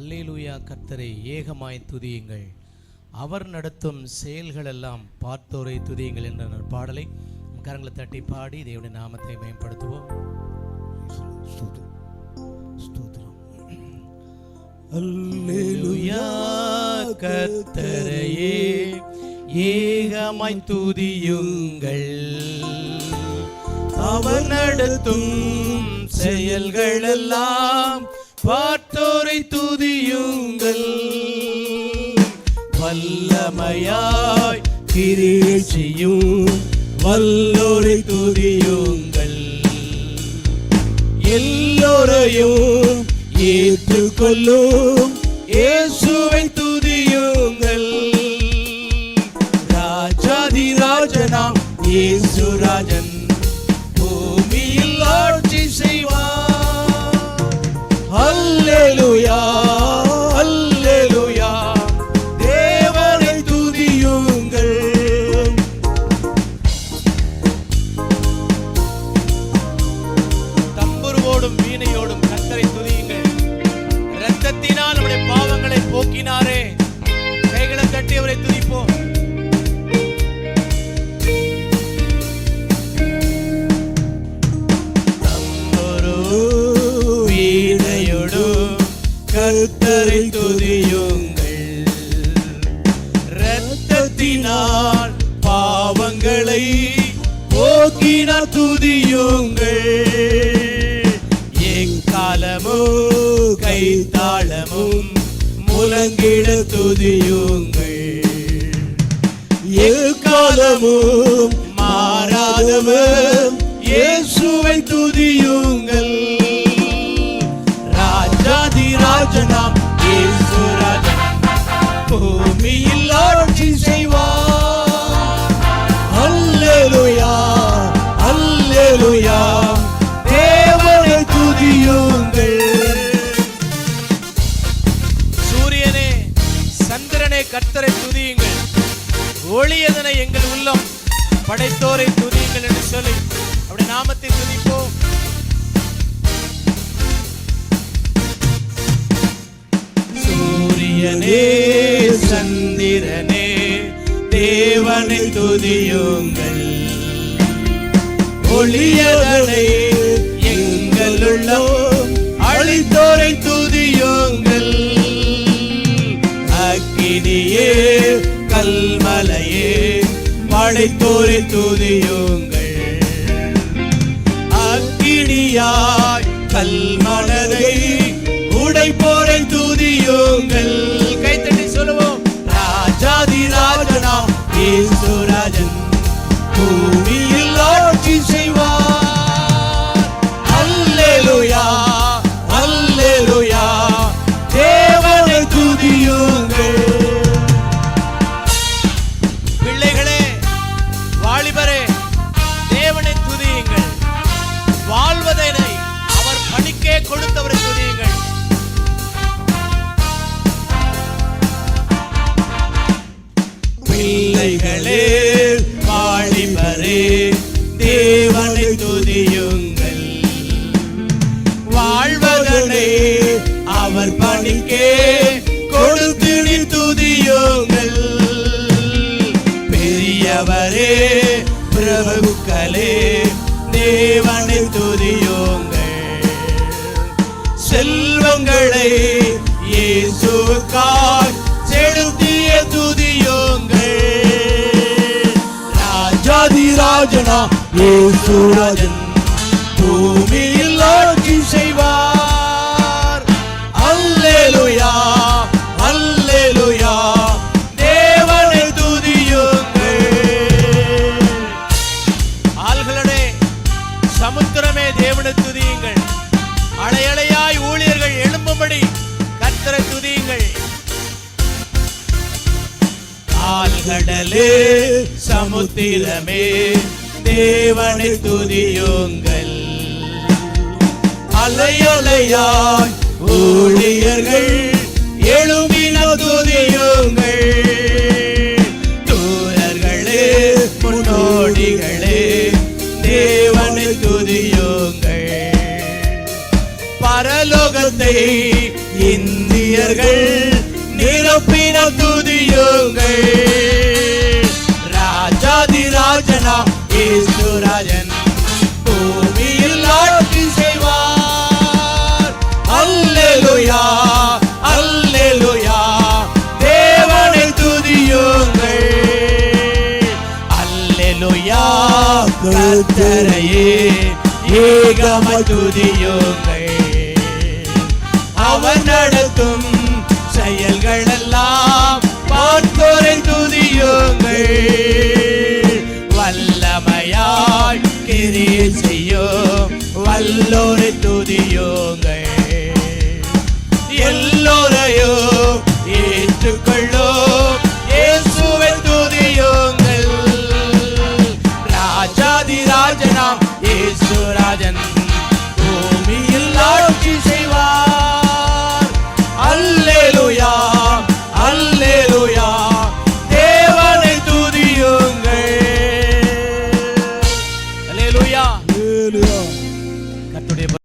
அல்லேலூயா. கர்த்தரை ஏகமாய் துதியுங்கள், அவர் நடத்தும் செயல்களெல்லாம் பார்த்தோரை துதியுங்கள் என்ற பாடலை கரங்களை தட்டி பாடி தேவனுடைய நாமத்தை மேம்படுத்துவோம். அல்லேலூயா. கர்த்தரையே ஏகமாய் துதியுங்கள், அவர் நடத்தும் செயல்களெல்லாம் பார்த்தோரை துதியுங்கள். வல்லமையாய் கிரியை செய்யும் வல்லோரை துதியுங்கள். எல்லோரையும் ஏற்றுக்கொள்ளும் இயேசுவை துதியுங்கள். ராஜாதி ராஜனாம் இயேசு ராஜன் பூமியில் ஆட்சி செய்வார். அல்லேலூயா, அல்லேலூயா. தேவனை துதியுங்கள். தம்புருவோடும் வீணையோடும் கர்த்தரை துதியுங்கள். இரத்தத்தினால் நம்முடைய பாவங்களை போக்கினாரே. கைகளை தட்டி அவரை துதிப்போம். கர்த்தரை துதியுங்கள். இரத்தத்தினால் பாவங்களை போக்கினார் துதியுங்கள். எக்காலமும் கைத்தாளமும் முழங்கிட துதியுங்கள். எக்காலமும் மாறாதவர் இயேசுவை துதியுங்கள். ராஜாதி ராஜனாம் இயேசு ராஜன் பூமியில் ஆட்சி செய்வார். அல்லேலூயா, அல்லேலூயா. தேவனை துதியுங்கள். சூரியனே சந்திரனே கர்த்தரை துதியுங்கள். ஒளியதனை எங்கள் உள்ளம் படைத்தோரை துதியுங்கள் என்று சொல்லி அவருடைய நாமத்தை துதிப்போம். சூரியனே சந்திரனே தேவனை துதியுங்கள். ஒளியதனை எங்கள் உள்ளம் அழித்தோரை துதியுங்கள். அக்கினியே கல்மலையே படைத்தோரை துதியுங்கள். அக்கினியாய் கல்மலையை உடைப்போரை துதியுங்கள். கைத்தட்டி சொல்லுவோம். ராஜாதி ராஜனாம் இயேசு ராஜன் பூமியில் ஆட்சி செய்வார். அல்லேலூயா, அல்லேலூயா. தேவனை துதியுங்கள். பிள்ளைகளே, வாலிபரே, தேவனை துதியுங்கள். வாழ்வதனை அவர் பணிக்கே கொடுத்தவரை துதியுங்கள். பிள்ளைகளே, வாலிபரே, தேவனை துதியுங்கள். வாழ்வதனை அவர் பணிக்கே கொடுத்து துதியுங்கள். பெரியவரே, பிரபுக்களே, தேவனை துதியுங்கள். செல்வங்களை இயேசுவுக்காய் செலுத்திய துதியுங்கள். ராஜாதி ராஜனா இயேசு ராஜன் பூமியில் ஆட்சி செய்வார். அல்லேலூயா, அல்லேலூயா. தேவனை துதியுங்கள். ஆள்களே, சமுத்திரமே தேவனை துதியுங்கள். அலையலையாய் ஊழியர்கள் எழும்பும்படி கர்த்தரை துதியுங்கள். ஆழ்கடலே சமுத்திரமே தேவனை துதியுங்கள். அலையலையாய் ஊழியர்கள் எழும்பின துதியுங்கள். தூரர்களே முன்னோடிகளே தேவனை துதியுங்கள். பரலோகத்தை இந்திய ஊழியர்கள் நிரப்பின துதியுங்கள். ராஜாதி ராஜனாம் இயேசு ராஜன் பூமியில் ஆட்சி செய்வார். அல்லேலூயா அல்லேலூயா தேவனை துதியுங்கள். அல்லேலூயா கர்த்தரையே ஏகமாய் துதியுங்கள். அவர் நடத்தும் செயல்கள் எல்லாம் பார்த்தோரை துதியுங்கள். வல்லமையாய் கிரியை செய்யும் வல்லோரை துதியுங்கள். எல்லோரையும் ஏற்றுக்கொள்ளும் இயேசுவை துதியுங்கள். ராஜாதி ராஜனாம் இயேசு ராஜன் பூமியில் ஆட்சி செய்வார். அல்லேலூயா அல்லேலூயா தேவனை துதியுங்கள். அல்லேலூயா. கர்த்தருடைய